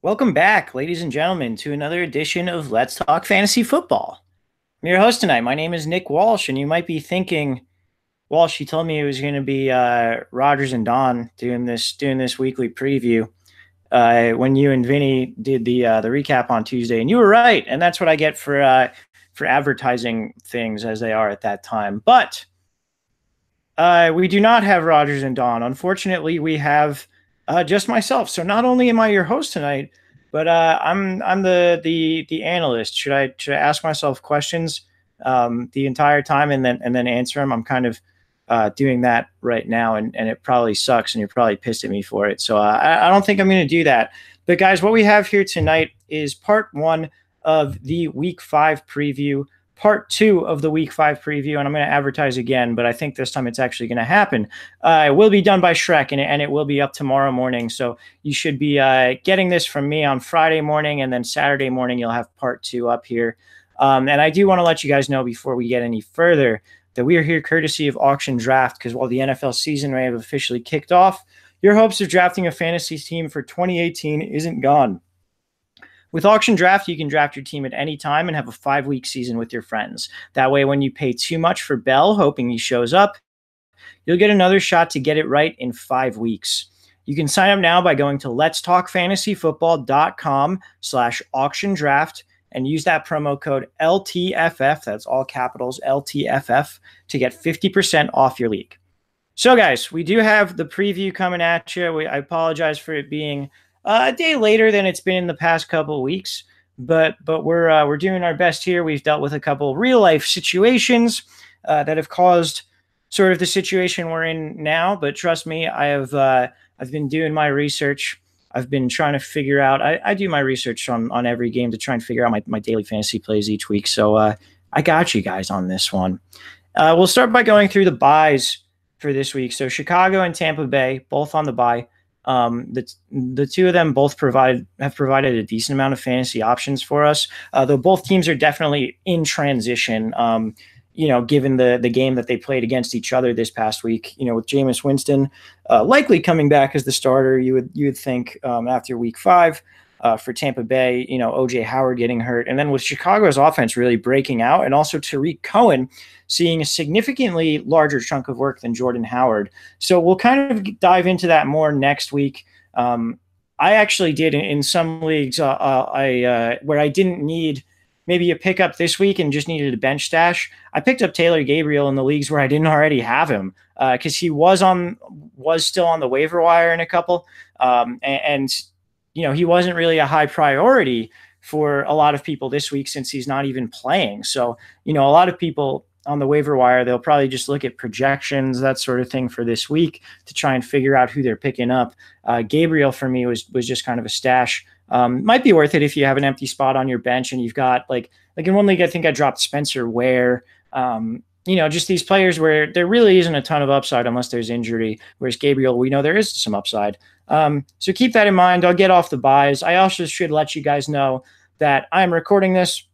Welcome back, ladies and gentlemen, to another edition of Let's Talk Fantasy Football. I'm your host tonight. My name is Nick Walsh, and you might be thinking, Walsh, he told me it was going to be Rogers and Don doing this weekly preview when you and Vinny did the recap on Tuesday, and you were right, and that's what I get for advertising things as they are at that time. But we do not have Rogers and Don. Unfortunately, we have just myself. So not only am I your host tonight, but I'm the analyst. Should I ask myself questions the entire time and then answer them? I'm kind of doing that right now, and it probably sucks, and you're probably pissed at me for it. So I don't think I'm going to do that. But guys, what we have here tonight is part one of the Week 5 preview, part two of the Week 5 preview, and I'm going to advertise again, but I think this time it's actually going to happen. It will be done by Shrek, and it will be up tomorrow morning. So you should be getting this from me on Friday morning, and then Saturday morning you'll have part two up here. And I do want to let you guys know before we get any further that we are here courtesy of Auction Draft, because while the NFL season may have officially kicked off, your hopes of drafting a fantasy team for 2018 isn't gone. With Auction Draft, you can draft your team at any time and have a 5-week season with your friends. That way, when you pay too much for Bell, hoping he shows up, you'll get another shot to get it right in 5 weeks. You can sign up now by going to letstalkfantasyfootball.com/auction draft and use that promo code LTFF, that's all capitals, LTFF, to get 50% off your league. So, guys, we do have the preview coming at you. I apologize for it being a day later than it's been in the past couple of weeks, but we're doing our best here. We've dealt with a couple real life situations that have caused sort of the situation we're in now. But trust me, I've been doing my research. I've been trying to figure out. I do my research on every game to try and figure out my daily fantasy plays each week. So I got you guys on this one. We'll start by going through the buys for this week. So Chicago and Tampa Bay, both on the bye. The two of them both have provided a decent amount of fantasy options for us, though both teams are definitely in transition. Given the game that they played against each other this past week, with Jameis Winston likely coming back as the starter, you would think after week 5. For Tampa Bay, OJ Howard getting hurt. And then with Chicago's offense really breaking out, and also Tariq Cohen seeing a significantly larger chunk of work than Jordan Howard. So we'll kind of dive into that more next week. I actually did in some leagues where I didn't need maybe a pickup this week and just needed a bench stash. I picked up Taylor Gabriel in the leagues where I didn't already have him because he was still on the waiver wire in a couple. And he wasn't really a high priority for a lot of people this week since he's not even playing. So, a lot of people on the waiver wire, they'll probably just look at projections, that sort of thing for this week to try and figure out who they're picking up. Gabriel for me was just kind of a stash. Might be worth it if you have an empty spot on your bench and you've got like in one league, I think I dropped Spencer Ware. Just these players where there really isn't a ton of upside unless there's injury. Whereas Gabriel, we know there is some upside. So keep that in mind. I'll get off the buys. I also should let you guys know that I'm recording this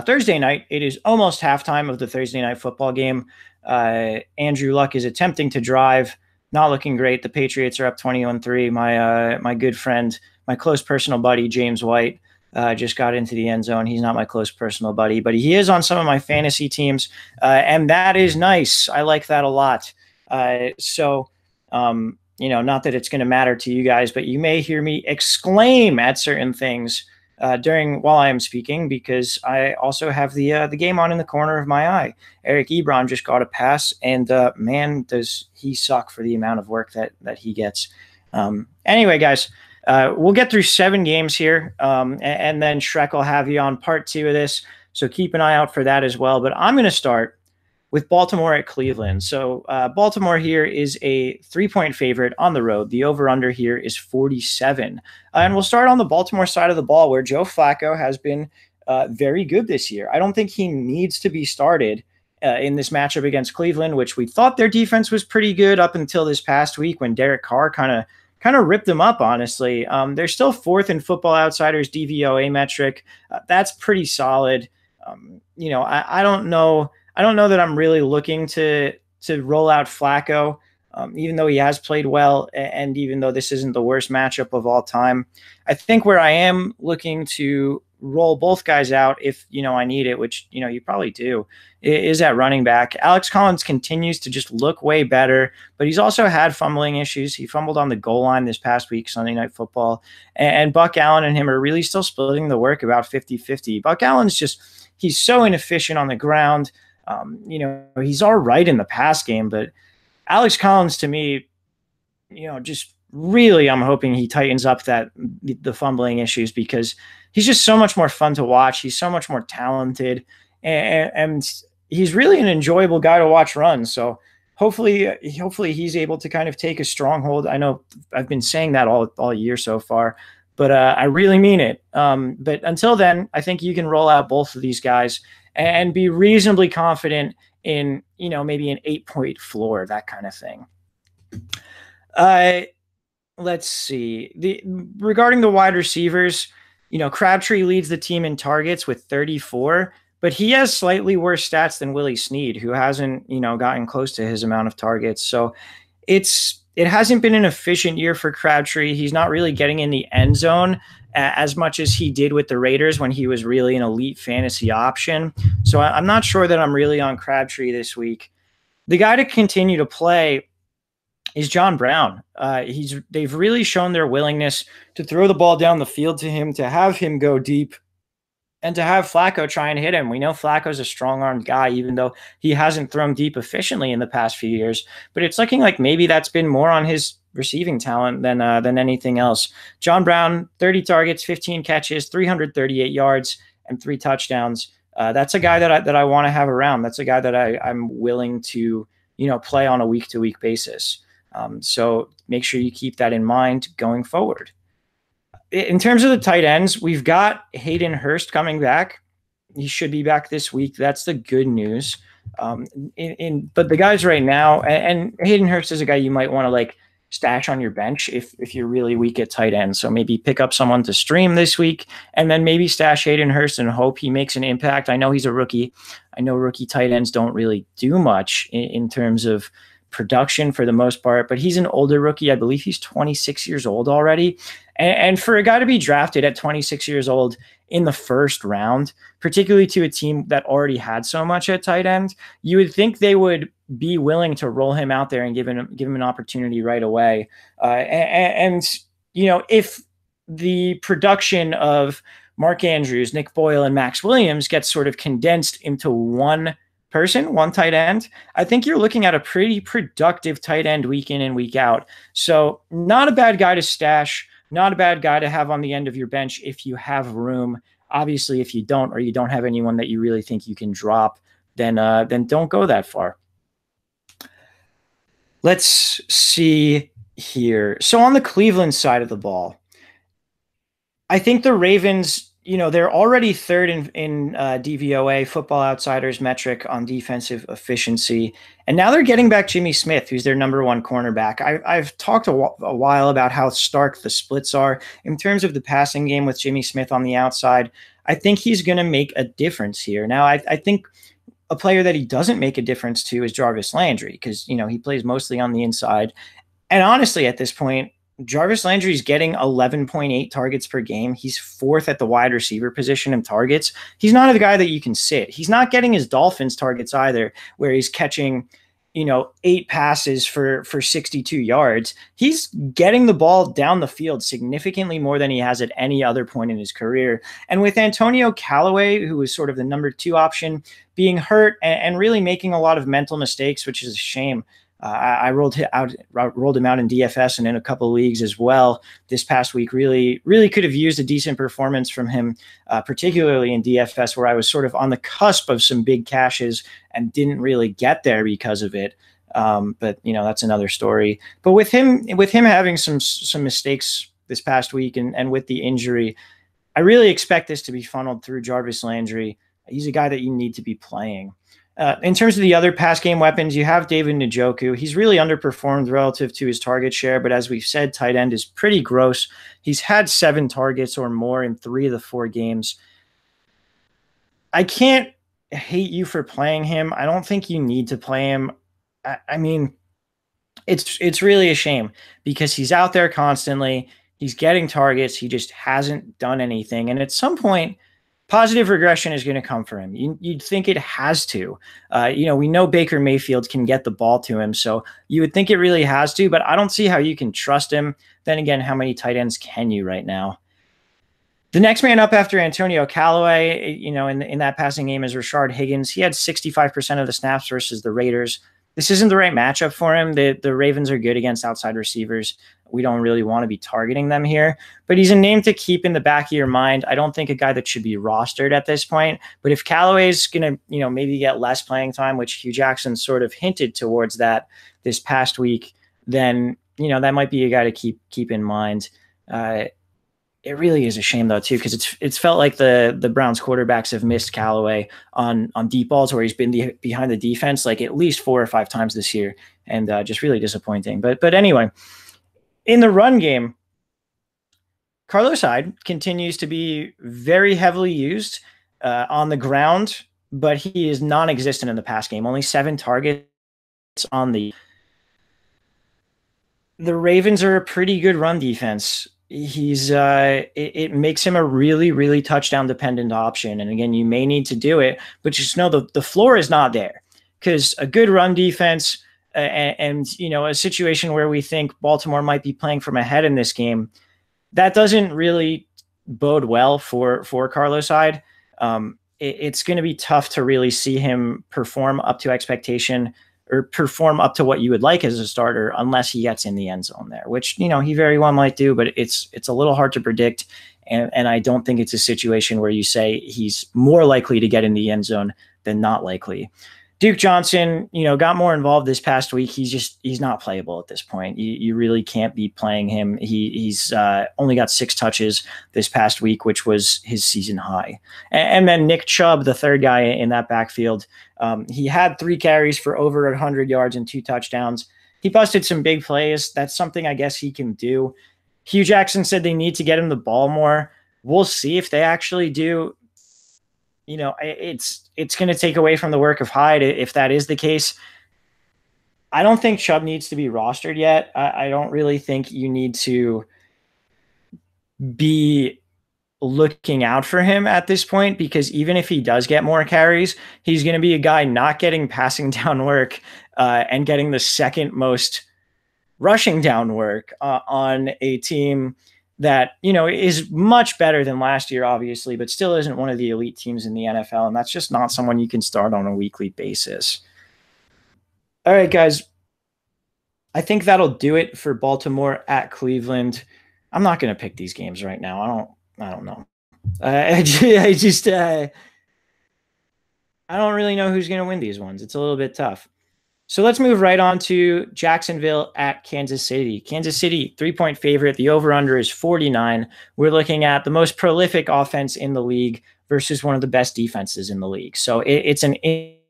Thursday night. It is almost halftime of the Thursday night football game. Andrew Luck is attempting to drive. Not looking great. The Patriots are up 21-3. My good friend, my close personal buddy, James White, just got into the end zone. He's not my close personal buddy, but he is on some of my fantasy teams, and that is nice. I like that a lot. Not that it's going to matter to you guys, but you may hear me exclaim at certain things while I am speaking, because I also have the game on in the corner of my eye. Eric Ebron just got a pass, and man, does he suck for the amount of work that he gets. Anyway, guys, we'll get through 7 games here, and then Shrek will have you on part 2 of this, so keep an eye out for that as well. But I'm going to start with Baltimore at Cleveland. So Baltimore here is a 3-point favorite on the road. The over-under here is 47. And we'll start on the Baltimore side of the ball, where Joe Flacco has been very good this year. I don't think he needs to be started in this matchup against Cleveland, which we thought their defense was pretty good up until this past week when Derek Carr kind of ripped them up, honestly. They're still 4th in Football Outsiders DVOA metric. That's pretty solid. I don't know that I'm really looking to roll out Flacco even though he has played well, and even though this isn't the worst matchup of all time. I think where I am looking to roll both guys out if, I need it, which, you probably do, is at running back. Alex Collins continues to just look way better, but he's also had fumbling issues. He fumbled on the goal line this past week, Sunday Night Football, and Buck Allen and him are really still splitting the work about 50-50. Buck Allen's he's so inefficient on the ground. He's all right in the pass game, but Alex Collins, to me, just really, I'm hoping he tightens up the fumbling issues, because he's just so much more fun to watch. He's so much more talented, and he's really an enjoyable guy to watch run. So hopefully he's able to kind of take a stronghold. I know I've been saying that all year so far, but I really mean it. But until then, I think you can roll out both of these guys and be reasonably confident in, maybe an 8-point floor, that kind of thing. Let's see. Regarding the wide receivers, Crabtree leads the team in targets with 34, but he has slightly worse stats than Willie Snead, who hasn't, gotten close to his amount of targets. So it hasn't been an efficient year for Crabtree. He's not really getting in the end zone as much as he did with the Raiders when he was really an elite fantasy option. So I'm not sure that I'm really on Crabtree this week. The guy to continue to play is John Brown. They've really shown their willingness to throw the ball down the field to him, to have him go deep, and to have Flacco try and hit him. We know Flacco's a strong-armed guy, even though he hasn't thrown deep efficiently in the past few years. But it's looking like maybe that's been more on his receiving talent than anything else. John Brown, 30 targets, 15 catches, 338 yards, and 3 touchdowns. That's a guy that I want to have around. That's a guy that I'm willing to play on a week-to-week basis. So make sure you keep that in mind going forward. In terms of the tight ends, we've got Hayden Hurst coming back. He should be back this week. That's the good news. But the guys right now, and Hayden Hurst is a guy you might want to stash on your bench if you're really weak at tight end. So maybe pick up someone to stream this week, and then maybe stash Hayden Hurst and hope he makes an impact. I know he's a rookie. I know rookie tight ends don't really do much in terms of production for the most part, but he's an older rookie. I believe he's 26 years old already. And for a guy to be drafted at 26 years old in the first round, particularly to a team that already had so much at tight end, you would think they would be willing to roll him out there and give him an opportunity right away. If the production of Mark Andrews, Nick Boyle, and Max Williams gets sort of condensed into one tight end, I think you're looking at a pretty productive tight end week in and week out. So not a bad guy to stash, not a bad guy to have on the end of your bench if you have room. Obviously, if you don't, or you don't have anyone that you really think you can drop, then don't go that far. Let's see here. So on the Cleveland side of the ball, I think the Ravens, they're already third in DVOA, Football Outsiders metric, on defensive efficiency. And now they're getting back Jimmy Smith, who's their number one cornerback. I've talked a while about how stark the splits are in terms of the passing game with Jimmy Smith on the outside. I think he's going to make a difference here. Now, I think a player that he doesn't make a difference to is Jarvis Landry, because, he plays mostly on the inside. And honestly, at this point, Jarvis Landry's getting 11.8 targets per game. He's 4th at the wide receiver position in targets. He's not a guy that you can sit. He's not getting his Dolphins targets either, where he's catching, 8 passes for 62 yards. He's getting the ball down the field significantly more than he has at any other point in his career. And with Antonio Callaway, who was sort of the number 2 option, being hurt and really making a lot of mental mistakes, which is a shame. I rolled him out in DFS and in a couple of leagues as well this past week. Really, really could have used a decent performance from him, particularly in DFS, where I was sort of on the cusp of some big cashes and didn't really get there because of it. But that's another story. But with him having some mistakes this past week and with the injury, I really expect this to be funneled through Jarvis Landry. He's a guy that you need to be playing. In terms of the other pass game weapons, you have David Njoku. He's really underperformed relative to his target share, but as we've said, tight end is pretty gross. He's had 7 targets or more in 3 of the 4 games. I can't hate you for playing him. I don't think you need to play him. I mean, It's really a shame because he's out there constantly. He's getting targets. He just hasn't done anything. And at some point, positive regression is going to come for him. You'd think it has to. We know Baker Mayfield can get the ball to him, so you would think it really has to, but I don't see how you can trust him. Then again, how many tight ends can you right now? The next man up after Antonio Callaway, in that passing game is Rashard Higgins. He had 65% of the snaps versus the Raiders. This isn't the right matchup for him. The Ravens are good against outside receivers. We don't really want to be targeting them here, but he's a name to keep in the back of your mind. I don't think a guy that should be rostered at this point, but if Callaway's going to, maybe get less playing time, which Hugh Jackson sort of hinted towards that this past week, then, that might be a guy to keep in mind. It really is a shame though too, because it's felt like the Browns quarterbacks have missed Callaway on deep balls where he's been behind the defense like at least 4 or 5 times this year, and just really disappointing. But anyway, in the run game, Carlos Hyde continues to be very heavily used on the ground, but he is non-existent in the pass game. Only 7 targets on the Ravens are a pretty good run defense. It makes him a really, really touchdown dependent option. And again, you may need to do it, but just know the floor is not there, because a good run defense and a situation where we think Baltimore might be playing from ahead in this game, that doesn't really bode well for Carlos Hyde. It's going to be tough to really see him perform up to expectation or perform up to what you would like as a starter unless he gets in the end zone there, which, he very well might do, but it's a little hard to predict. And I don't think it's a situation where you say he's more likely to get in the end zone than not likely. Duke Johnson, got more involved this past week. He's not playable at this point. You really can't be playing him. He's only got 6 touches this past week, which was his season high. And then Nick Chubb, the third guy in that backfield, he had 3 carries for over 100 yards and 2 touchdowns. He busted some big plays. That's something I guess he can do. Hugh Jackson said they need to get him the ball more. We'll see if they actually do. It's going to take away from the work of Hyde if that is the case. I don't think Chubb needs to be rostered yet. I don't really think you need to be looking out for him at this point, because even if he does get more carries, he's going to be a guy not getting passing down work and getting the second most rushing down work on a team that, is much better than last year, obviously, but still isn't one of the elite teams in the NFL. And that's just not someone you can start on a weekly basis. All right, guys, I think that'll do it for Baltimore at Cleveland. I'm not going to pick these games right now. I don't know. I don't really know who's going to win these ones. It's a little bit tough. So let's move right on to Jacksonville at Kansas City. Kansas City, 3-point favorite. The over-under is 49. We're looking at the most prolific offense in the league versus one of the best defenses in the league. So it's an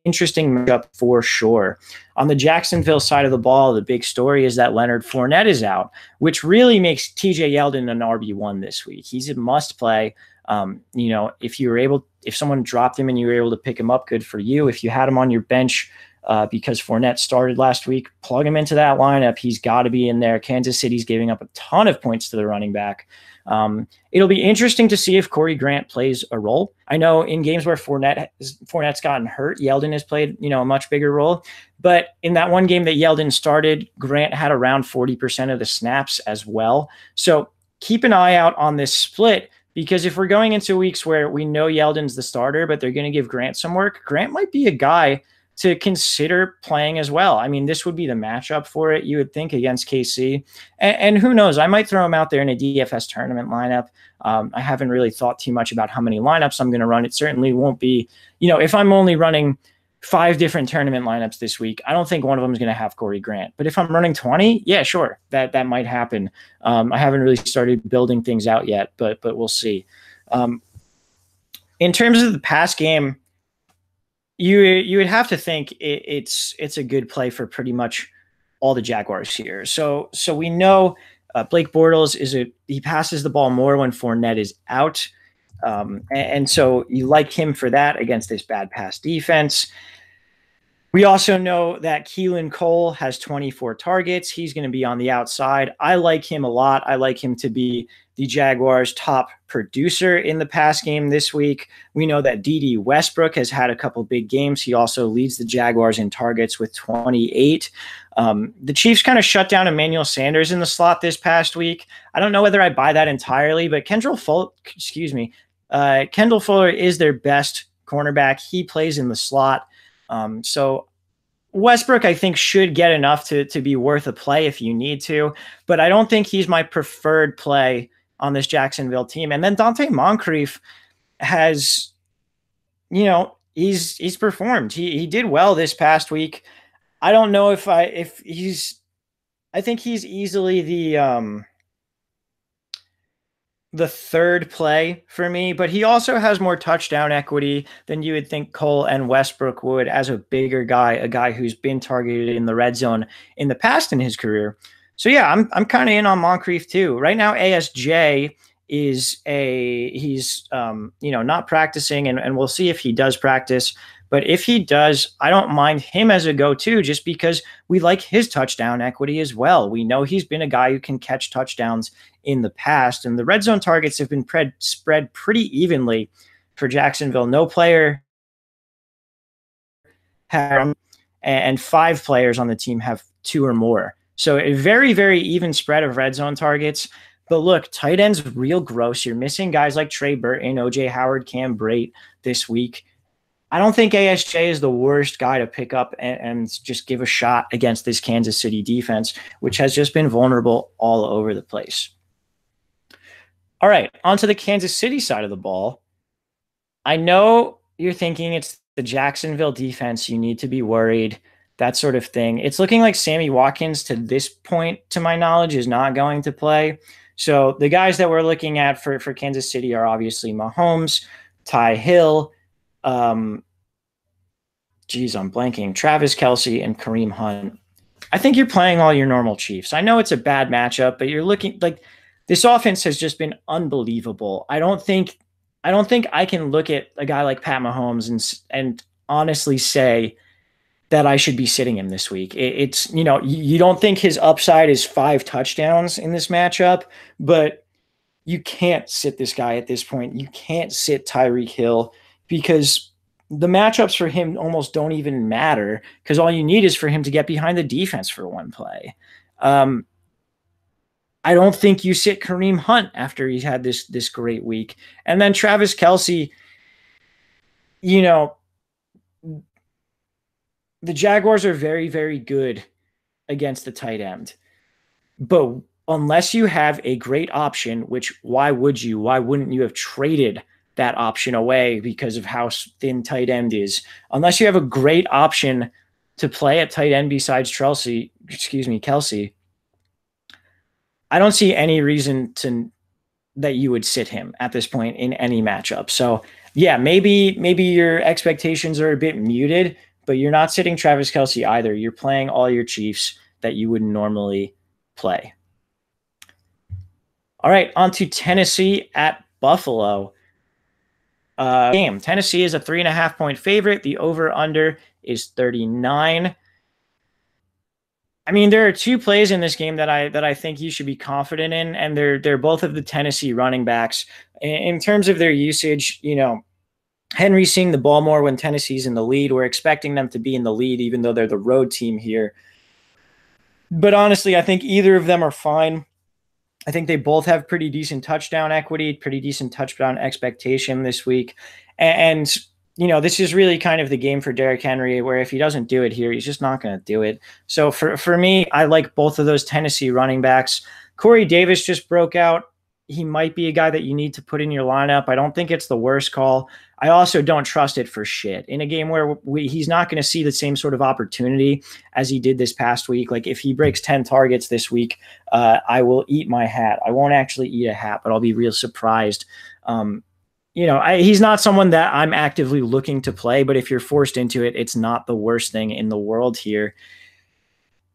interesting matchup for sure. On the Jacksonville side of the ball, the big story is that Leonard Fournette is out, which really makes TJ Yeldon an RB1 this week. He's a must play. If someone dropped him and you were able to pick him up, good for you. If you had him on your bench, because Fournette started last week, plug him into that lineup. He's got to be in there. Kansas City's giving up a ton of points to the running back. It'll be interesting to see if Corey Grant plays a role. I know in games where Fournette's gotten hurt, Yeldon has played, a much bigger role. But in that one game that Yeldon started, Grant had around 40% of the snaps as well. So keep an eye out on this split, because if we're going into weeks where we know Yeldon's the starter, but they're going to give Grant some work, Grant might be a guy to consider playing as well. I mean, this would be the matchup for it, you would think, against KC. And who knows, I might throw him out there in a DFS tournament lineup. I haven't really thought too much about how many lineups I'm going to run. It certainly won't be, if I'm only running 5 different tournament lineups this week, I don't think one of them is going to have Corey Grant. But if I'm running 20, yeah, sure, that might happen. I haven't really started building things out yet, but we'll see. In terms of the pass game, you would have to think it's a good play for pretty much all the Jaguars here. So we know Blake Bortles he passes the ball more when Fournette is out, and so you like him for that against this bad pass defense. We also know that Keelan Cole has 24 targets. He's going to be on the outside. I like him a lot. I like him to be the Jaguars' top producer in the pass game this week. We know that D.D. Westbrook has had a couple big games. He also leads the Jaguars in targets with 28. The Chiefs kind of shut down Emmanuel Sanders in the slot this past week. I don't know whether I buy that entirely, but Kendall Fuller is their best cornerback. He plays in the slot. So Westbrook, I think, should get enough to be worth a play if you need to, but I don't think he's my preferred play on this Jacksonville team. And then Dante Moncrief has, he's performed. He did well this past week. I don't know I think he's easily the third play for me, but he also has more touchdown equity than you would think Cole and Westbrook would as a bigger guy, a guy who's been targeted in the red zone in the past in his career. So yeah, I'm kind of in on Moncrief too. Right now, ASJ he's not practicing, and we'll see if he does practice. But if he does, I don't mind him as a go-to just because we like his touchdown equity as well. We know he's been a guy who can catch touchdowns in the past, and the red zone targets have been spread pretty evenly for Jacksonville. No player had, and 5 players on the team have 2 or more. So a very, very even spread of red zone targets. But look, tight ends real gross. You're missing guys like Trey Burton, OJ Howard, Cam Brate this week. I don't think ASJ is the worst guy to pick up and just give a shot against this Kansas City defense, which has just been vulnerable all over the place. All right, onto the Kansas City side of the ball. I know you're thinking it's the Jacksonville defense. You need to be worried, that sort of thing. It's looking like Sammy Watkins, to this point, to my knowledge, is not going to play. So the guys that we're looking at for Kansas City are obviously Mahomes, Ty Hill, I'm blanking, Travis Kelce, and Kareem Hunt. I think you're playing all your normal Chiefs. I know it's a bad matchup, but you're looking like this offense has just been unbelievable. I don't think I can look at a guy like Pat Mahomes and honestly say that I should be sitting him this week. It's, you don't think his upside is 5 touchdowns in this matchup, but you can't sit this guy at this point. You can't sit Tyreek Hill because the matchups for him almost don't even matter because all you need is for him to get behind the defense for one play. I don't think you sit Kareem Hunt after he's had this great week. And then Travis Kelce, the Jaguars are very, very good against the tight end. But unless you have a great option, which why wouldn't you have traded that option away because of how thin tight end is? Unless you have a great option to play at tight end besides Kelce, I don't see any reason that you would sit him at this point in any matchup. So yeah, maybe your expectations are a bit muted, but you're not sitting Travis Kelce either. You're playing all your Chiefs that you would normally play. All right, on to Tennessee at Buffalo. Game. Tennessee is a 3.5-point favorite. The over-under is 39. I mean, there are 2 plays in this game that I think you should be confident in, and they're both of the Tennessee running backs. In terms of their usage, Henry's seeing the ball more when Tennessee's in the lead. We're expecting them to be in the lead, even though they're the road team here. But honestly, I think either of them are fine. I think they both have pretty decent touchdown equity, pretty decent touchdown expectation this week. And this is really kind of the game for Derrick Henry, where if he doesn't do it here, he's just not going to do it. So for me, I like both of those Tennessee running backs. Corey Davis just broke out. He might be a guy that you need to put in your lineup. I don't think it's the worst call. I also don't trust it for shit. In a game where he's not going to see the same sort of opportunity as he did this past week. Like if he breaks 10 targets this week, I will eat my hat. I won't actually eat a hat, but I'll be real surprised. He's not someone that I'm actively looking to play, but if you're forced into it, it's not the worst thing in the world here.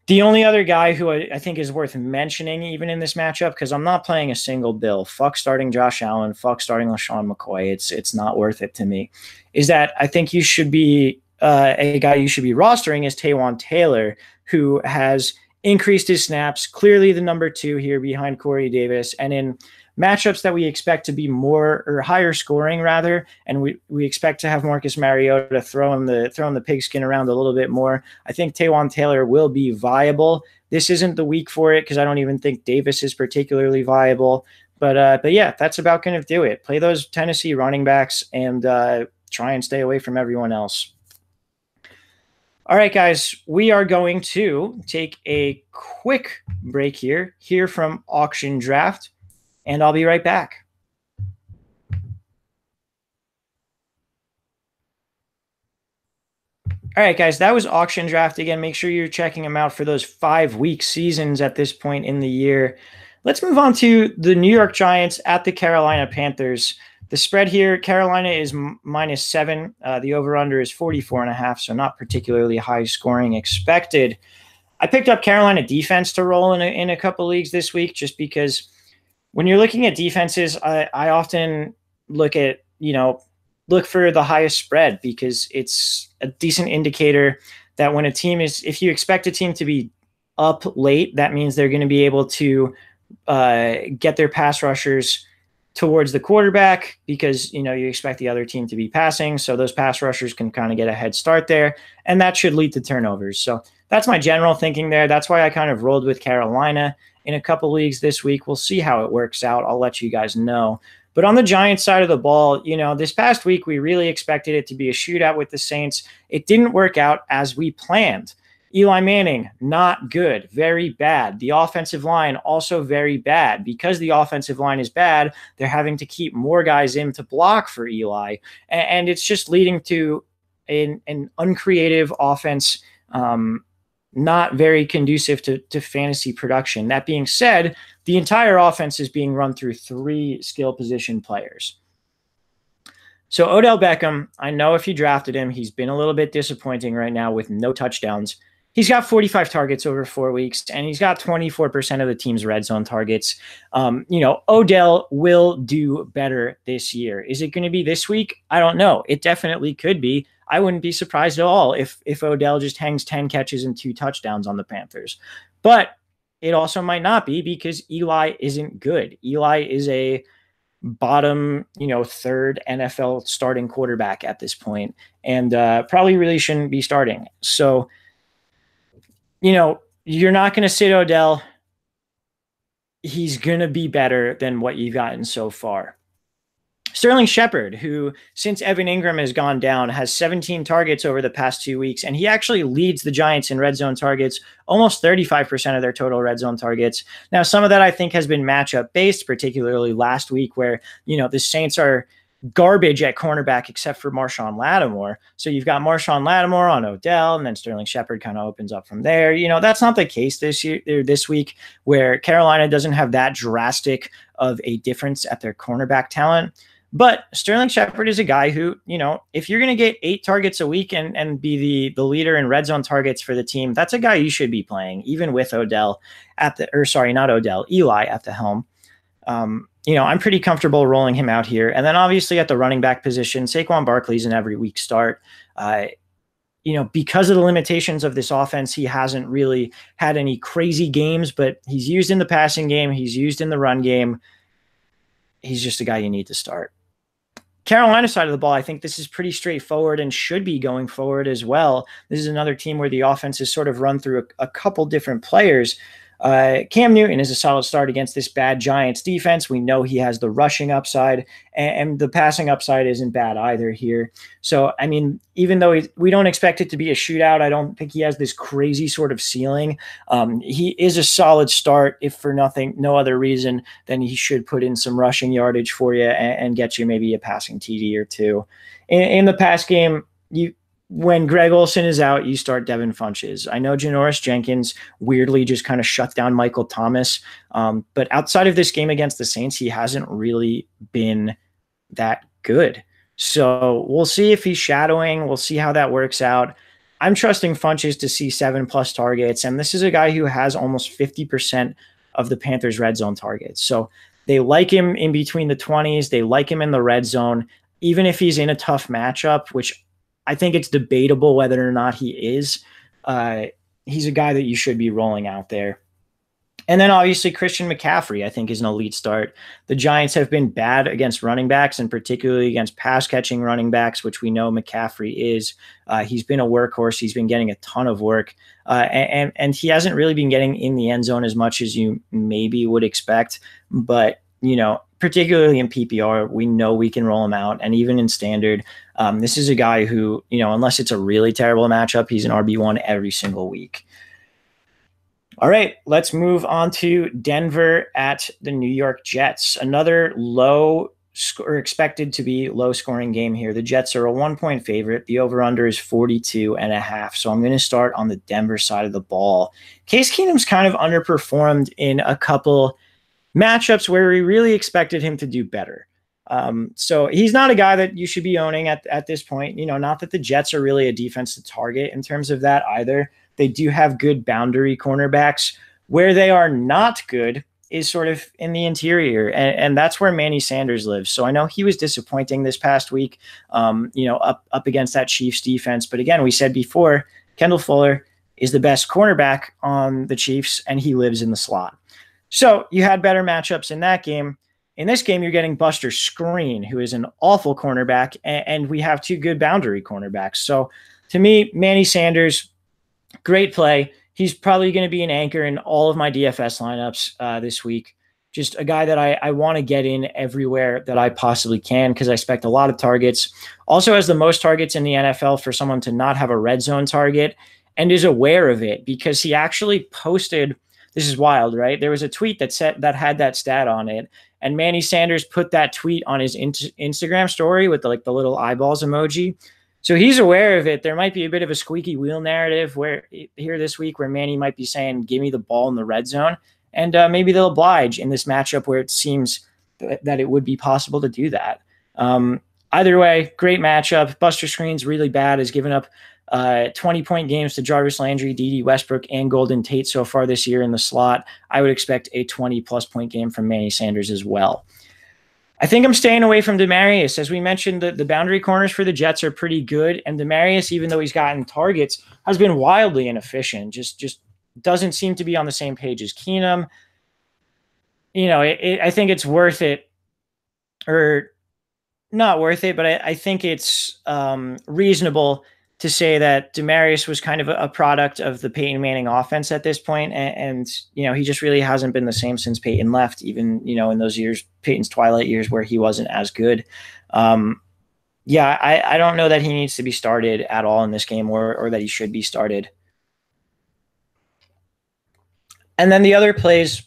The only other guy who I think is worth mentioning even in this matchup, because I'm not playing a single bill, fuck starting Josh Allen, fuck starting LaShawn McCoy, it's not worth it to me, is that I think you should be a guy you should be rostering is Taywan Taylor, who has increased his snaps, clearly the number 2 here behind Corey Davis, and in matchups that we expect to be more or higher scoring rather, and we expect to have Marcus Mariota throwing the pigskin around a little bit more. I think Taywan Taylor will be viable. This isn't the week for it because I don't even think Davis is particularly viable. But yeah, that's about going to do it. Play those Tennessee running backs and try and stay away from everyone else. All right, guys, we are going to take a quick break here, hear from Auction Draft, and I'll be right back. All right, guys, that was Auction Draft. Again, make sure you're checking them out for those 5-week seasons at this point in the year. Let's move on to the New York Giants at the Carolina Panthers. The spread here, Carolina is -7. The over-under is 44.5, so not particularly high scoring expected. I picked up Carolina defense to roll in a couple leagues this week just because when you're looking at defenses, I often look for the highest spread because it's a decent indicator that when a team is, if you expect a team to be up late, that means they're going to be able to get their pass rushers towards the quarterback because, you expect the other team to be passing. So those pass rushers can kind of get a head start there, and that should lead to turnovers. So that's my general thinking there. That's why I kind of rolled with Carolina in a couple leagues this week. We'll see how it works out. I'll let you guys know. But on the Giants side of the ball, this past week, we really expected it to be a shootout with the Saints. It didn't work out as we planned. Eli Manning, not good, very bad. The offensive line, also very bad. Because the offensive line is bad, they're having to keep more guys in to block for Eli. And it's just leading to an uncreative offense, not very conducive to fantasy production. That being said, the entire offense is being run through 3 skill position players. So Odell Beckham, I know if you drafted him, he's been a little bit disappointing right now with no touchdowns. He's got 45 targets over 4 weeks, and he's got 24% of the team's red zone targets. Odell will do better this year. Is it going to be this week? I don't know. It definitely could be. I wouldn't be surprised at all if Odell just hangs 10 catches and 2 touchdowns on the Panthers. But it also might not be because Eli isn't good. Eli is a bottom, 3rd NFL starting quarterback at this point, and probably really shouldn't be starting. So, you're not going to sit Odell. He's going to be better than what you've gotten so far. Sterling Shepard, who since Evan Ingram has gone down, has 17 targets over the past 2 weeks, and he actually leads the Giants in red zone targets, almost 35% of their total red zone targets. Now, some of that I think has been matchup based, particularly last week where, the Saints are garbage at cornerback except for Marshawn Lattimore. So you've got Marshawn Lattimore on Odell, and then Sterling Shepard kind of opens up from there. That's not the case this week where Carolina doesn't have that drastic of a difference at their cornerback talent. But Sterling Shepard is a guy who, if you're going to get 8 targets a week and be the leader in red zone targets for the team, that's a guy you should be playing, even with Eli at the helm. I'm pretty comfortable rolling him out here. And then obviously at the running back position, Saquon Barkley's an every week start. Because of the limitations of this offense, he hasn't really had any crazy games, but he's used in the passing game. He's used in the run game. He's just a guy you need to start. Carolina side of the ball, I think this is pretty straightforward and should be going forward as well. This is another team where the offense is sort of run through a couple different players. Cam Newton is a solid start against this bad Giants defense. We know he has the rushing upside, and the passing upside isn't bad either here. So, even though we don't expect it to be a shootout, I don't think he has this crazy sort of ceiling. He is a solid start, if for no other reason than he should put in some rushing yardage for you and get you maybe a passing TD or 2. In the pass game, when Greg Olsen is out, you start Devin Funchess. I know Janoris Jenkins weirdly just kind of shut down Michael Thomas. But outside of this game against the Saints, he hasn't really been that good. So we'll see if he's shadowing. We'll see how that works out. I'm trusting Funchess to see 7+ targets. And this is a guy who has almost 50% of the Panthers' red zone targets. So they like him in between the 20s. They like him in the red zone. Even if he's in a tough matchup, which I think it's debatable whether or not he is. He's a guy that you should be rolling out there. And then obviously Christian McCaffrey, I think, is an elite start. The Giants have been bad against running backs, and particularly against pass catching running backs, which we know McCaffrey is. He's been a workhorse. He's been getting a ton of work, and he hasn't really been getting in the end zone as much as you maybe would expect. But particularly in PPR, we know we can roll him out, and even in standard, this is a guy who, unless it's a really terrible matchup, he's an RB1 every single week. All right, let's move on to Denver at the New York Jets. Another expected to be low scoring game here. The Jets are a 1-point favorite. The over-under is 42.5. So I'm going to start on the Denver side of the ball. Case Keenum's kind of underperformed in a couple matchups where we really expected him to do better. So he's not a guy that you should be owning at this point. Not that the Jets are really a defense to target in terms of that either. They do have good boundary cornerbacks. Where they are not good is sort of in the interior, and that's where Manny Sanders lives. So I know he was disappointing this past week, up against that Chiefs defense. But again, we said before, Kendall Fuller is the best cornerback on the Chiefs, and he lives in the slot. So you had better matchups in that game. In this game, you're getting Buster Skrine, who is an awful cornerback, and we have two good boundary cornerbacks. So to me, Manny Sanders, great play. He's probably going to be an anchor in all of my DFS lineups this week. Just a guy that I want to get in everywhere that I possibly can because I expect a lot of targets. Also has the most targets in the NFL for someone to not have a red zone target and is aware of it because he actually posted – this is wild, right? There was a tweet that had that stat on it, and Manny Sanders put that tweet on his Instagram story with the little eyeballs emoji. So he's aware of it. There might be a bit of a squeaky wheel narrative here this week where Manny might be saying, give me the ball in the red zone. And maybe they'll oblige in this matchup where it seems that it would be possible to do that. Either way, great matchup. Buster Skrine's really bad, has given up 20-point games to Jarvis Landry, Dede Westbrook, and Golden Tate so far this year in the slot. I would expect a 20-plus point game from Manny Sanders as well. I think I'm staying away from Demaryius. As we mentioned, the boundary corners for the Jets are pretty good, and Demaryius, even though he's gotten targets, has been wildly inefficient. Just doesn't seem to be on the same page as Keenum. I think it's worth it, or not worth it, but I think it's reasonable to say that Demaryius was kind of a product of the Peyton Manning offense at this point. And he just really hasn't been the same since Peyton left, even, in those years, Peyton's twilight years where he wasn't as good. I don't know that he needs to be started at all in this game or that he should be started. And then the other plays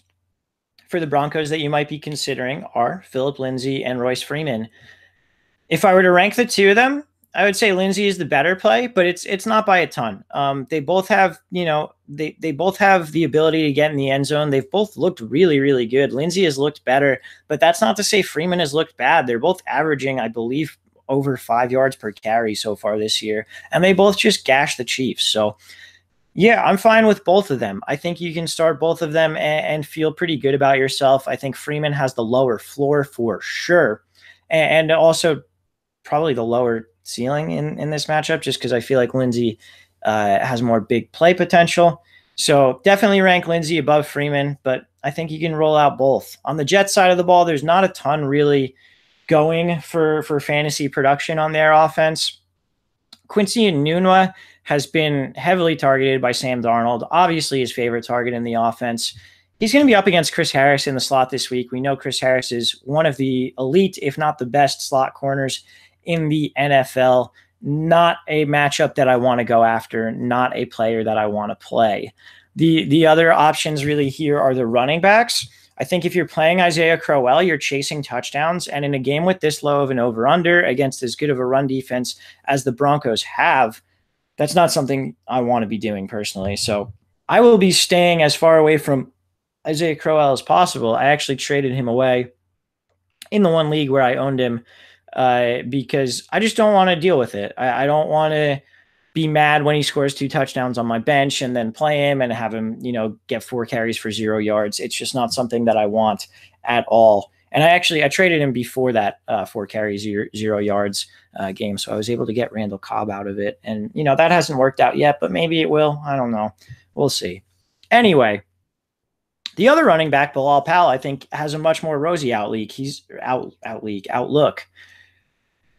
for the Broncos that you might be considering are Phillip Lindsay and Royce Freeman. If I were to rank the two of them, I would say Lindsay is the better play, but it's not by a ton. They both have, they both have the ability to get in the end zone. They've both looked really, really good. Lindsay has looked better, but that's not to say Freeman has looked bad. They're both averaging, I believe, over 5 yards per carry so far this year, and they both just gashed the Chiefs. So yeah, I'm fine with both of them. I think you can start both of them and feel pretty good about yourself. I think Freeman has the lower floor for sure, and also probably the lower ceiling in this matchup, just because I feel like Lindsay has more big play potential. So definitely rank Lindsay above Freeman, but I think you can roll out both. On the Jets side of the ball, there's not a ton really going for fantasy production on their offense. Quincy Enunwa has been heavily targeted by Sam Darnold, obviously his favorite target in the offense. He's going to be up against Chris Harris in the slot this week. We know Chris Harris is one of the elite, if not the best slot corners in the NFL. Not a matchup that I want to go after, not a player that I want to play. The other options really here are the running backs. I think if you're playing Isaiah Crowell, you're chasing touchdowns, and in a game with this low of an over-under against as good of a run defense as the Broncos have, that's not something I want to be doing personally. So I will be staying as far away from Isaiah Crowell as possible. I actually traded him away in the one league where I owned him because I just don't want to deal with it. I don't want to be mad when he scores 2 touchdowns on my bench and then play him and have him, get 4 carries for 0 yards. It's just not something that I want at all. And I traded him before that 4 carry, 0 yards game. So I was able to get Randall Cobb out of it. And, that hasn't worked out yet, but maybe it will. I don't know. We'll see. Anyway, the other running back, Bilal Powell, I think has a much more rosy outlook.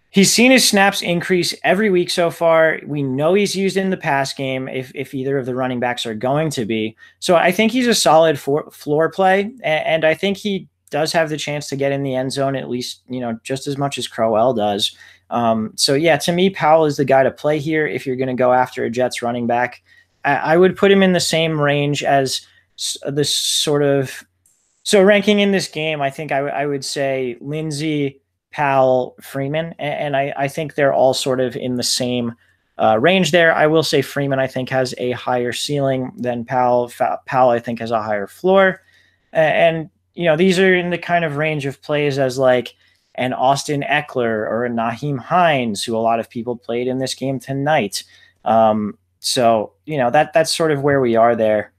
He's seen his snaps increase every week so far. We know he's used in the pass game if either of the running backs are going to be. So I think he's a solid floor play, and I think he does have the chance to get in the end zone at least, just as much as Crowell does. So yeah, to me, Powell is the guy to play here if you're going to go after a Jets running back. I would put him in the same range as this sort of – so ranking in this game, I think I would say Lindsey, Powell, Freeman, and I think they're all sort of in the same range there. I will say Freeman, I think, has a higher ceiling than Powell. Powell, I think, has a higher floor. And, these are in the kind of range of plays as like an Austin Eckler or a Naheem Hines, who a lot of people played in this game tonight. So, that's sort of where we are there.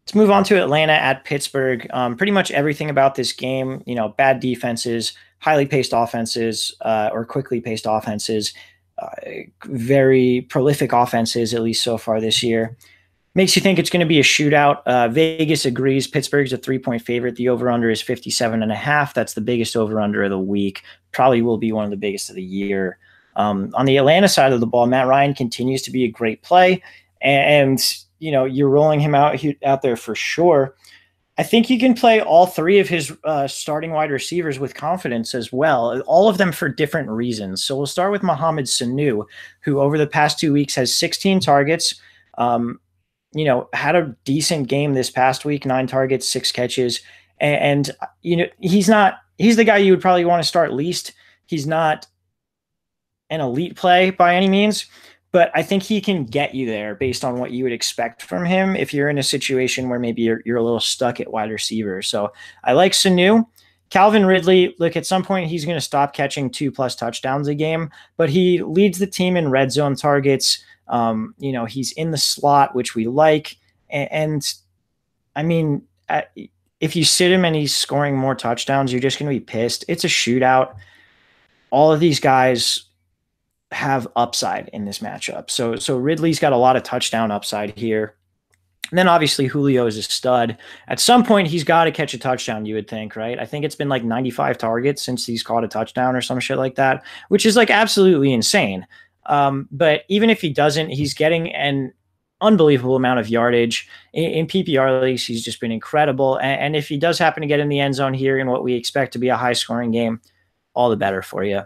Let's move on to Atlanta at Pittsburgh. Pretty much everything about this game, bad defenses, highly paced offenses, or quickly paced offenses, very prolific offenses, at least so far this year. Makes you think it's going to be a shootout. Vegas agrees. Pittsburgh's a 3-point favorite. The over-under is 57.5. That's the biggest over-under of the week. Probably will be one of the biggest of the year. On the Atlanta side of the ball, Matt Ryan continues to be a great play, and you're rolling him out there for sure. I think you can play all three of his starting wide receivers with confidence as well, all of them for different reasons. So we'll start with Mohamed Sanu, who over the past 2 weeks has 16 targets, had a decent game this past week, 9 targets, 6 catches. And he's the guy you would probably want to start least. He's not an elite play by any means, but I think he can get you there based on what you would expect from him if you're in a situation where maybe you're a little stuck at wide receiver. So I like Sanu. Calvin Ridley, look, at some point he's going to stop catching 2+ touchdowns a game, but he leads the team in red zone targets. He's in the slot, which we like. And I mean, if you sit him and he's scoring more touchdowns, you're just going to be pissed. It's a shootout. All of these guys have upside in this matchup. So Ridley's got a lot of touchdown upside here. And then obviously Julio is a stud. At some point, he's got to catch a touchdown, you would think, right? I think it's been like 95 targets since he's caught a touchdown or some shit like that, which is like absolutely insane. But even if he doesn't, he's getting an unbelievable amount of yardage. In PPR leagues, he's just been incredible. And if he does happen to get in the end zone here in what we expect to be a high-scoring game, all the better for you.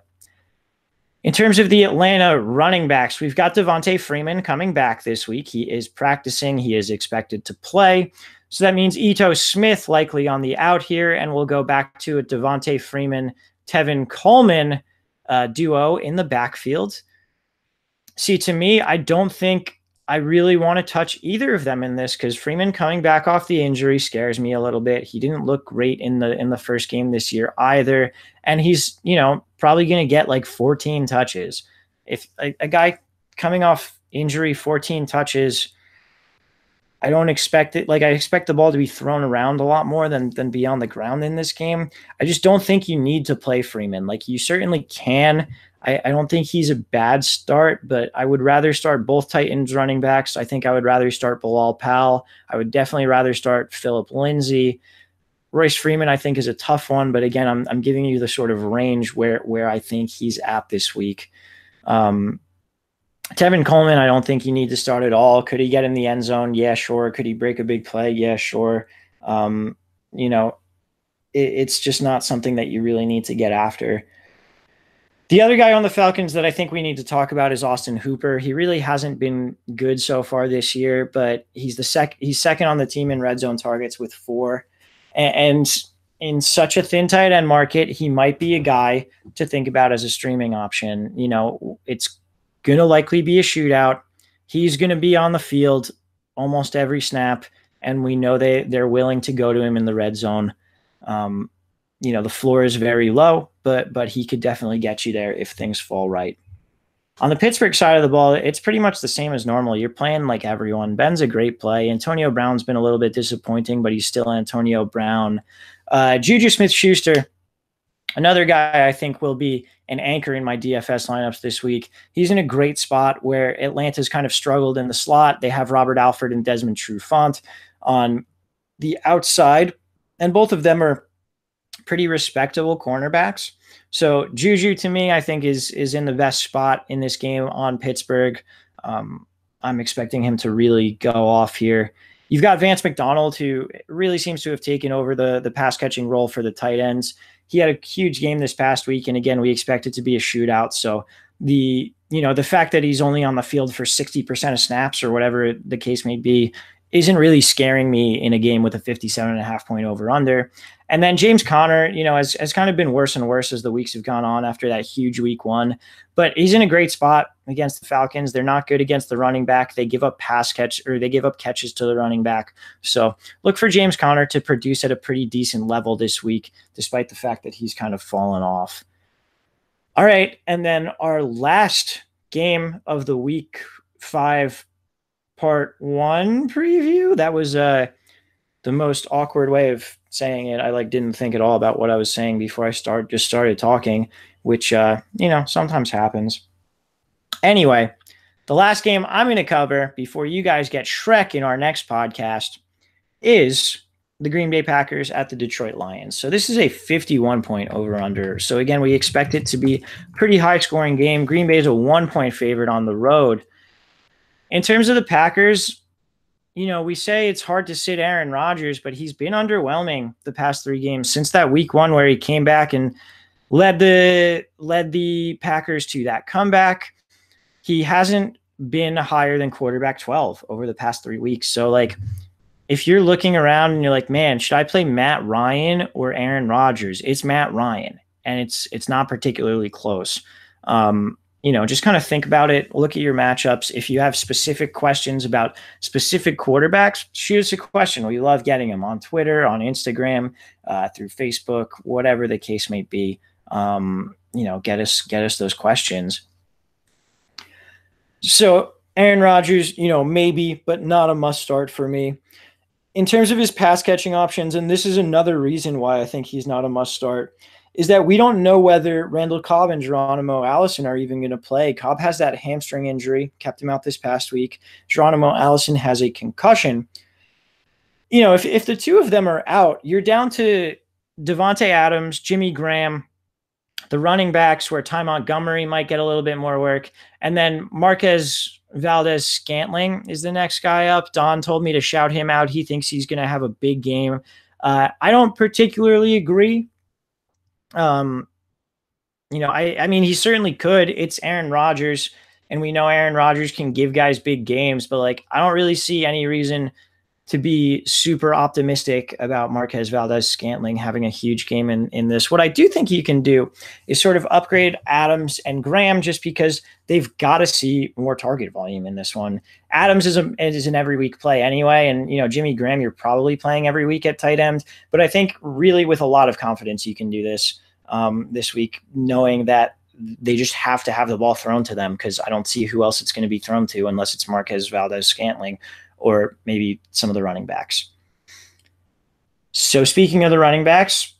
In terms of the Atlanta running backs, we've got Devontae Freeman coming back this week. He is practicing. He is expected to play. So that means Ito Smith likely on the out here, and we'll go back to a Devontae Freeman, Tevin Coleman duo in the backfield. See, to me, I don't think I really want to touch either of them in this because Freeman coming back off the injury scares me a little bit. He didn't look great in the first game this year either. And he's, probably going to get like 14 touches. If a guy coming off injury, 14 touches, I don't expect it. Like I expect the ball to be thrown around a lot more than be on the ground in this game. I just don't think you need to play Freeman. Like you certainly can. I don't think he's a bad start, but I would rather start both Titans running backs. I think I would rather start Bilal Powell. I would definitely rather start Phillip Lindsay. Royce Freeman, I think, is a tough one, but again, I'm giving you the sort of range where I think he's at this week. Tevin Coleman, I don't think you need to start at all. Could he get in the end zone? Yeah, sure. Could he break a big play? Yeah, sure. It's just not something that you really need to get after. The other guy on the Falcons that I think we need to talk about is Austin Hooper. He really hasn't been good so far this year, but he's second on the team in red zone targets with 4. And in such a thin tight end market, he might be a guy to think about as a streaming option. It's going to likely be a shootout. He's going to be on the field almost every snap, and we know they're willing to go to him in the red zone. The floor is very low, but he could definitely get you there if things fall right. On the Pittsburgh side of the ball, it's pretty much the same as normal. You're playing like everyone. Ben's a great play. Antonio Brown's been a little bit disappointing, but he's still Antonio Brown. Juju Smith-Schuster, another guy I think will be an anchor in my DFS lineups this week. He's in a great spot where Atlanta's kind of struggled in the slot. They have Robert Alford and Desmond Trufant on the outside, and both of them are pretty respectable cornerbacks. So Juju, to me, I think is in the best spot in this game on Pittsburgh. I'm expecting him to really go off here. You've got Vance McDonald, who really seems to have taken over the pass catching role for the tight ends. He had a huge game this past week, and again, we expect it to be a shootout. So the fact that he's only on the field for 60% of snaps or whatever the case may be isn't really scaring me in a game with a 57.5 point over under. And then James Conner, has kind of been worse and worse as the weeks have gone on after that huge week 1, but he's in a great spot against the Falcons. They're not good against the running back. They give up catches to the running back. So look for James Conner to produce at a pretty decent level this week, despite the fact that he's kind of fallen off. All right. And then our last game of the week 5 part 1 preview. That was the most awkward way of saying it. I didn't think at all about what I was saying before I started talking, which sometimes happens. Anyway, the last game I'm going to cover before you guys get Shrek in our next podcast is the Green Bay Packers at the Detroit Lions. So this is a 51 point over under. So again, we expect it to be a pretty high scoring game. Green Bay is a 1 point favorite on the road. In terms of the Packers, we say it's hard to sit Aaron Rodgers, but he's been underwhelming the past 3 games since that week 1 where he came back and led the Packers to that comeback. He hasn't been higher than quarterback 12 over the past 3 weeks. So if you're looking around and you're like, man, should I play Matt Ryan or Aaron Rodgers? It's Matt Ryan, and it's not particularly close. Just kind of think about it. Look at your matchups. If you have specific questions about specific quarterbacks, shoot us a question. We love getting them on Twitter, on Instagram, through Facebook, whatever the case may be. Get us those questions. So Aaron Rodgers, maybe, but not a must start for me. In terms of his pass catching options, and this is another reason why I think he's not a must start, is that we don't know whether Randall Cobb and Geronimo Allison are even going to play. Cobb has that hamstring injury, kept him out this past week. Geronimo Allison has a concussion. If the two of them are out, you're down to Devontae Adams, Jimmy Graham, the running backs where Ty Montgomery might get a little bit more work. And then Marquez Valdez-Scantling is the next guy up. Don told me to shout him out. He thinks he's going to have a big game. I don't particularly agree. I mean, he certainly could. It's Aaron Rodgers, and we know Aaron Rodgers can give guys big games, but I don't really see any reason to be super optimistic about Marquez Valdez-Scantling having a huge game in this. What I do think you can do is sort of upgrade Adams and Graham, just because they've got to see more target volume in this one. Adams is an every week play anyway. And, Jimmy Graham, you're probably playing every week at tight end, but I think really with a lot of confidence, you can do this this week, knowing that they just have to have the ball thrown to them, because I don't see who else it's going to be thrown to unless it's Marquez Valdez-Scantling or maybe some of the running backs. So speaking of the running backs,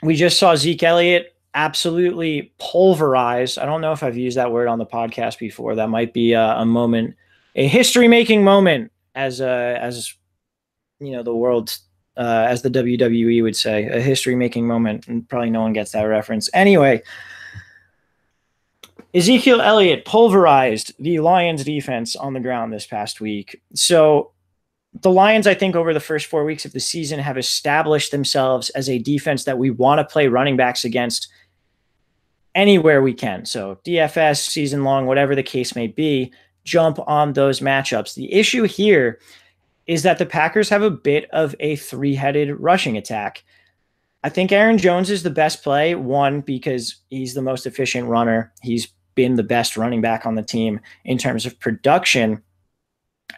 we just saw Zeke Elliott absolutely pulverize. I don't know if I've used that word on the podcast before. That might be a moment, a history-making moment, as the world, as the WWE would say, a history-making moment. And probably no one gets that reference. Anyway, Ezekiel Elliott pulverized the Lions defense on the ground this past week. So the Lions, I think, over the first 4 weeks of the season have established themselves as a defense that we want to play running backs against anywhere we can. So DFS, season long, whatever the case may be, jump on those matchups. The issue here is that the Packers have a bit of a three-headed rushing attack. I think Aaron Jones is the best play, one, because he's the most efficient runner. He's been the best running back on the team in terms of production.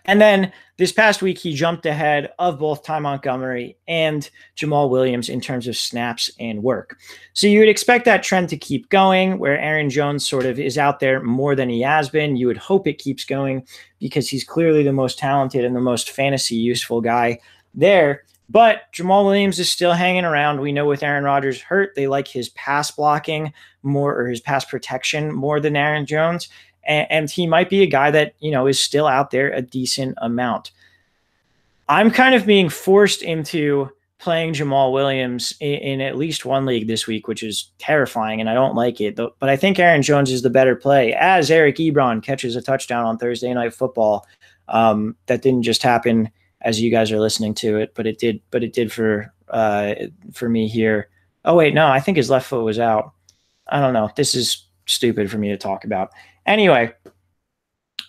And then this past week, he jumped ahead of both Ty Montgomery and Jamal Williams in terms of snaps and work. So you would expect that trend to keep going, where Aaron Jones sort of is out there more than he has been. You would hope it keeps going because he's clearly the most talented and the most fantasy useful guy there. But Jamal Williams is still hanging around. We know with Aaron Rodgers hurt, they like his pass blocking more, or his pass protection more than Aaron Jones. And he might be a guy that, is still out there a decent amount. I'm kind of being forced into playing Jamal Williams in at least one league this week, which is terrifying, and I don't like it. But I think Aaron Jones is the better play, as Eric Ebron catches a touchdown on Thursday Night Football. That didn't just happen as you guys are listening to it, but it did. But it did for me here. Oh wait, no, I think his left foot was out. I don't know. This is stupid for me to talk about. Anyway,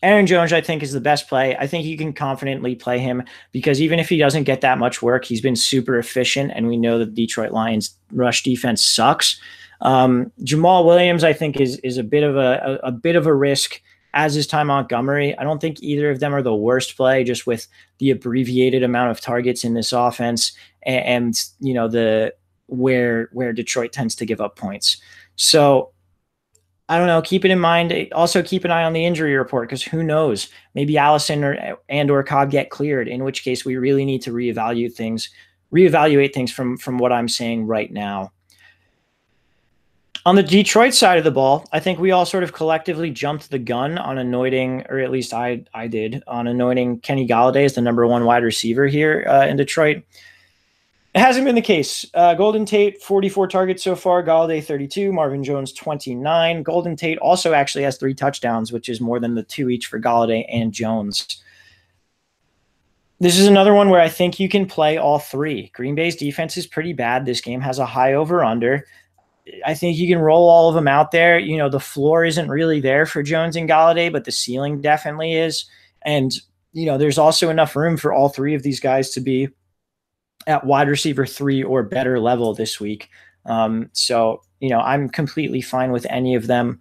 Aaron Jones, I think, is the best play. I think you can confidently play him because even if he doesn't get that much work, he's been super efficient, and we know the Detroit Lions rush defense sucks. Jamal Williams, I think, is a bit of a risk, as is Ty Montgomery. I don't think either of them are the worst play, just with the abbreviated amount of targets in this offense and the where Detroit tends to give up points. So I don't know. Keep it in mind. Also, keep an eye on the injury report because who knows? Maybe Allison or Cobb get cleared, in which case we really need to reevaluate things from what I'm saying right now. On the Detroit side of the ball, I think we all sort of collectively jumped the gun on anointing, or at least I did, on anointing Kenny Golladay as the number one wide receiver here in Detroit. It hasn't been the case. Golden Tate, 44 targets so far. Golladay, 32. Marvin Jones, 29. Golden Tate also actually has 3 touchdowns, which is more than the 2 each for Golladay and Jones. This is another one where I think you can play all 3. Green Bay's defense is pretty bad. This game has a high over-under. I think you can roll all of them out there. The floor isn't really there for Jones and Golladay, but the ceiling definitely is. And, there's also enough room for all 3 of these guys to be at wide receiver 3 or better level this week. So, I'm completely fine with any of them.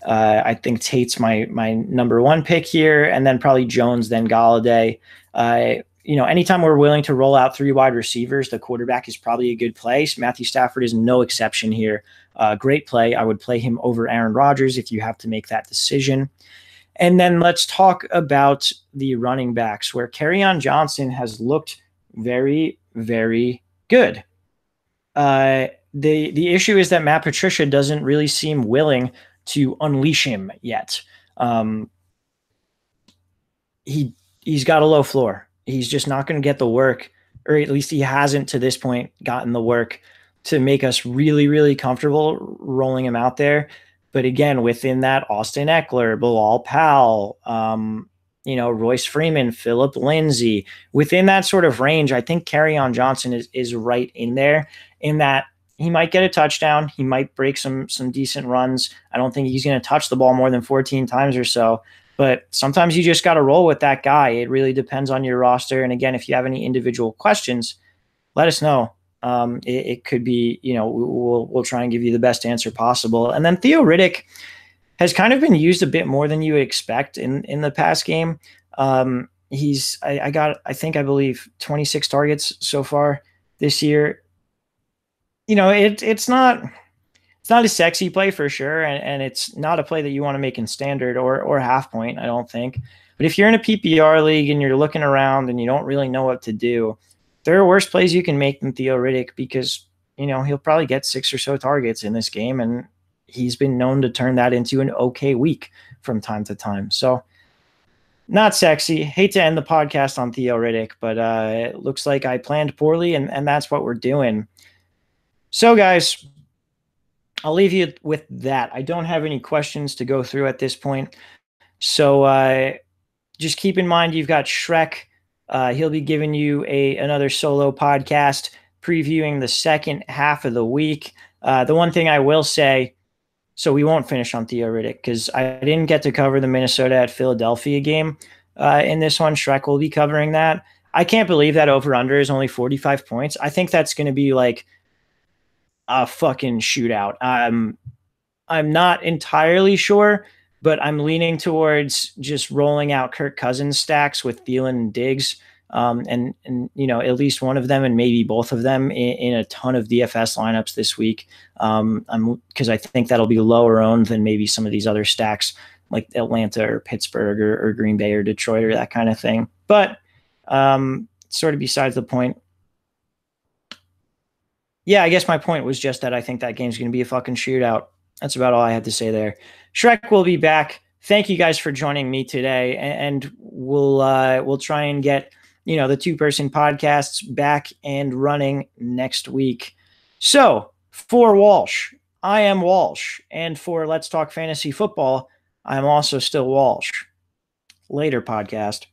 I think Tate's my number 1 pick here, and then probably Jones, then Golladay. Anytime we're willing to roll out 3 wide receivers, the quarterback is probably a good play. Matthew Stafford is no exception here. Great play. I would play him over Aaron Rodgers if you have to make that decision. And then let's talk about the running backs, where Kerryon Johnson has looked very, very good. The issue is that Matt Patricia doesn't really seem willing to unleash him yet. He's got a low floor. He's just not going to get the work, or at least he hasn't to this point gotten the work to make us really, really comfortable rolling him out there. But again, within that, Austin Eckler, Bilal Powell, Royce Freeman, Phillip Lindsay, within that sort of range, I think Kerryon Johnson is right in there, in that he might get a touchdown. He might break some decent runs. I don't think he's going to touch the ball more than 14 times or so, but sometimes you just got to roll with that guy. It really depends on your roster. And again, if you have any individual questions, let us know. It could be, we'll try and give you the best answer possible. And then Theo Riddick has kind of been used a bit more than you would expect in the past game. I believe 26 targets so far this year. It's not a sexy play for sure, and it's not a play that you want to make in standard or half point, I don't think. But if you're in a PPR league and you're looking around and you don't really know what to do, there are worse plays you can make than Theo Riddick, because he'll probably get 6 or so targets in this game, and he's been known to turn that into an okay week from time to time. So not sexy. Hate to end the podcast on Theo Riddick, but it looks like I planned poorly, and that's what we're doing. So guys, I'll leave you with that. I don't have any questions to go through at this point. So just keep in mind you've got Shrek. He'll be giving you another solo podcast previewing the second half of the week. The one thing I will say, so we won't finish on Theo Riddick because I didn't get to cover the Minnesota at Philadelphia game in this one. Shrek will be covering that. I can't believe that over-under is only 45 points. I think that's going to be like a fucking shootout. I'm not entirely sure, but I'm leaning towards just rolling out Kirk Cousins stacks with Thielen and Diggs, and at least one of them and maybe both of them in a ton of DFS lineups this week. Because I think that'll be lower owned than maybe some of these other stacks like Atlanta or Pittsburgh or Green Bay or Detroit or that kind of thing. But sort of besides the point. yeah, I guess my point was just that I think that game's going to be a fucking shootout. That's about all I had to say there. Shrek will be back. Thank you guys for joining me today, and we'll try and get the 2-person podcasts back and running next week. So for Walsh, I am Walsh, and for Let's Talk Fantasy Football, I'm also still Walsh. Later, podcast.